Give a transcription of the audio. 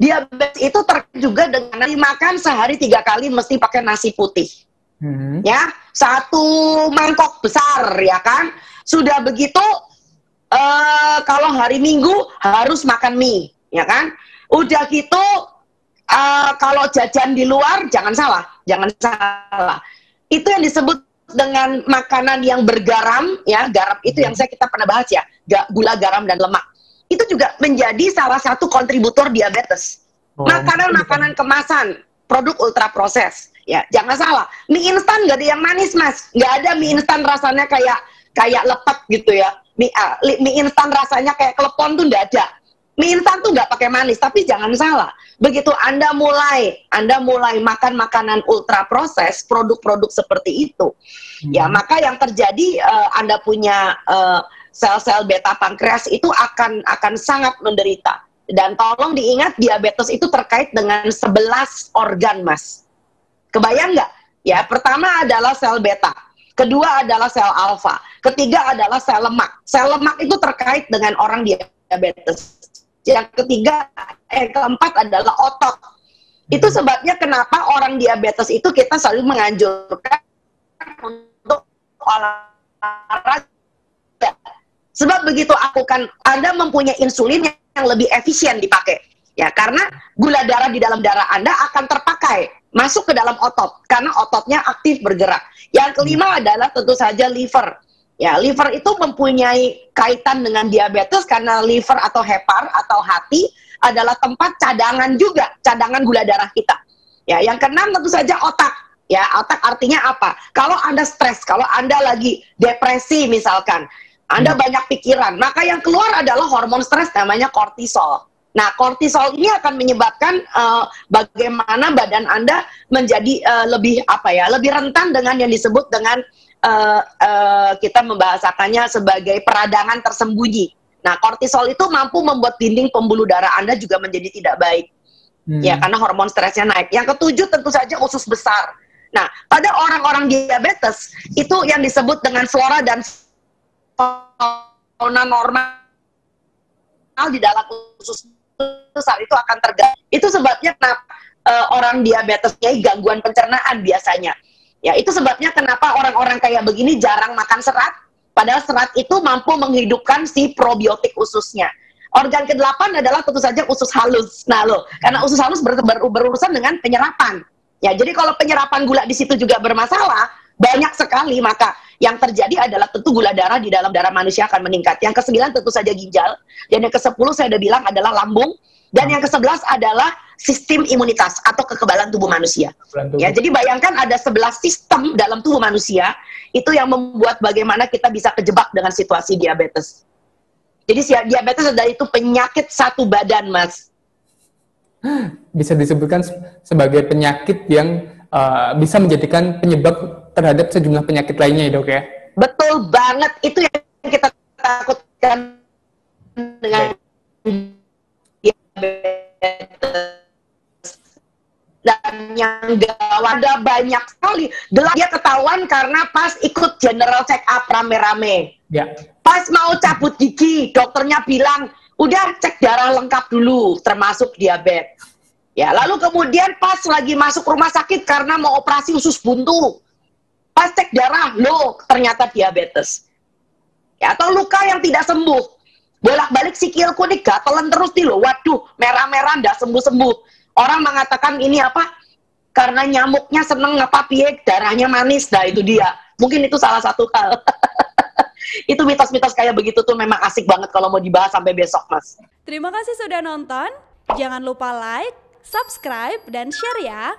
Diabetes itu juga dengan makan sehari 3 kali mesti pakai nasi putih. Ya, 1 mangkok besar ya kan. Sudah begitu kalau hari Minggu harus makan mie, ya kan. Udah gitu kalau jajan di luar jangan salah. Itu yang disebut dengan makanan yang bergaram, ya, garam itu yang kita pernah bahas ya, gula, garam, dan lemak. Itu juga menjadi salah satu kontributor diabetes. Makanan-makanan kemasan, produk ultra proses, ya, jangan salah. Mie instan nggak ada yang manis, Mas. Nggak ada mie instan rasanya kayak lepet gitu ya. Mie instan rasanya kayak klepon tuh nggak ada. Mie instan tuh nggak pakai manis, tapi jangan salah. Begitu Anda mulai makan makanan ultra proses, produk-produk seperti itu, ya maka yang terjadi Anda punya sel-sel beta pankreas itu akan sangat menderita. Dan tolong diingat, diabetes itu terkait dengan 11 organ, Mas. Kebayang nggak? Ya, pertama adalah sel beta, kedua adalah sel alfa, ketiga adalah sel lemak. Sel lemak itu terkait dengan orang diabetes. Yang keempat adalah otot. Itu sebabnya kenapa orang diabetes itu kita selalu menganjurkan untuk olahraga. Sebab begitu Anda mempunyai insulin yang lebih efisien dipakai. Ya, karena gula darah di dalam darah Anda akan terpakai masuk ke dalam otot karena ototnya aktif bergerak. Yang kelima adalah tentu saja liver. Ya, liver itu mempunyai kaitan dengan diabetes karena liver atau hepar atau hati adalah tempat cadangan juga, cadangan gula darah kita. Ya, yang keenam tentu saja otak. Ya, otak artinya apa? Kalau Anda stres, kalau Anda lagi depresi misalkan, Anda banyak pikiran, maka yang keluar adalah hormon stres namanya kortisol. Nah, kortisol ini akan menyebabkan bagaimana badan Anda menjadi lebih rentan dengan yang disebut dengan kita membahasakannya sebagai peradangan tersembunyi. Nah, kortisol itu mampu membuat dinding pembuluh darah Anda juga menjadi tidak baik. Ya, karena hormon stresnya naik. Yang ketujuh tentu saja usus besar. Nah, pada orang-orang diabetes itu yang disebut dengan flora dan fauna normal di dalam usus besar itu akan terganggu. Itu sebabnya kenapa orang diabetesnya gangguan pencernaan biasanya. Ya, itu sebabnya kenapa orang-orang kayak begini jarang makan serat, padahal serat itu mampu menghidupkan si probiotik ususnya. Organ ke-8 adalah tentu saja usus halus. Nah, karena usus halus berurusan dengan penyerapan. Ya, jadi kalau penyerapan gula di situ juga bermasalah, banyak sekali, maka yang terjadi adalah tentu gula darah di dalam darah manusia akan meningkat. Yang ke-9 tentu saja ginjal, dan yang ke-10 saya udah bilang adalah lambung, dan yang ke-11 adalah sistem imunitas atau kekebalan tubuh manusia. Ya, jadi bayangkan ada 11 sistem dalam tubuh manusia itu yang membuat bagaimana kita bisa kejebak dengan situasi diabetes. Jadi diabetes adalah itu penyakit satu badan, Mas. Bisa disebutkan sebagai penyakit yang bisa menjadikan penyebab terhadap sejumlah penyakit lainnya ya, Dok ya? Betul banget, itu yang kita takutkan dengan diabetes. Dan yang gawat ada banyak sekali. Dia ketahuan karena pas ikut general check up rame-rame. Ya. Pas mau cabut gigi, dokternya bilang, udah cek darah lengkap dulu, termasuk diabetes. Ya, lalu kemudian pas lagi masuk rumah sakit karena mau operasi usus buntu, pas cek darah, ternyata diabetes. Ya, atau luka yang tidak sembuh, bolak-balik sikilku nih gatelan terus nih waduh, merah-merah nggak sembuh-sembuh. Orang mengatakan ini apa? Karena nyamuknya seneng piye, darahnya manis. Nah, itu dia. Mungkin itu salah satu hal. Itu mitos-mitos kayak begitu tuh memang asik banget kalau mau dibahas sampai besok, Mas. Terima kasih sudah nonton. Jangan lupa like, subscribe, dan share ya.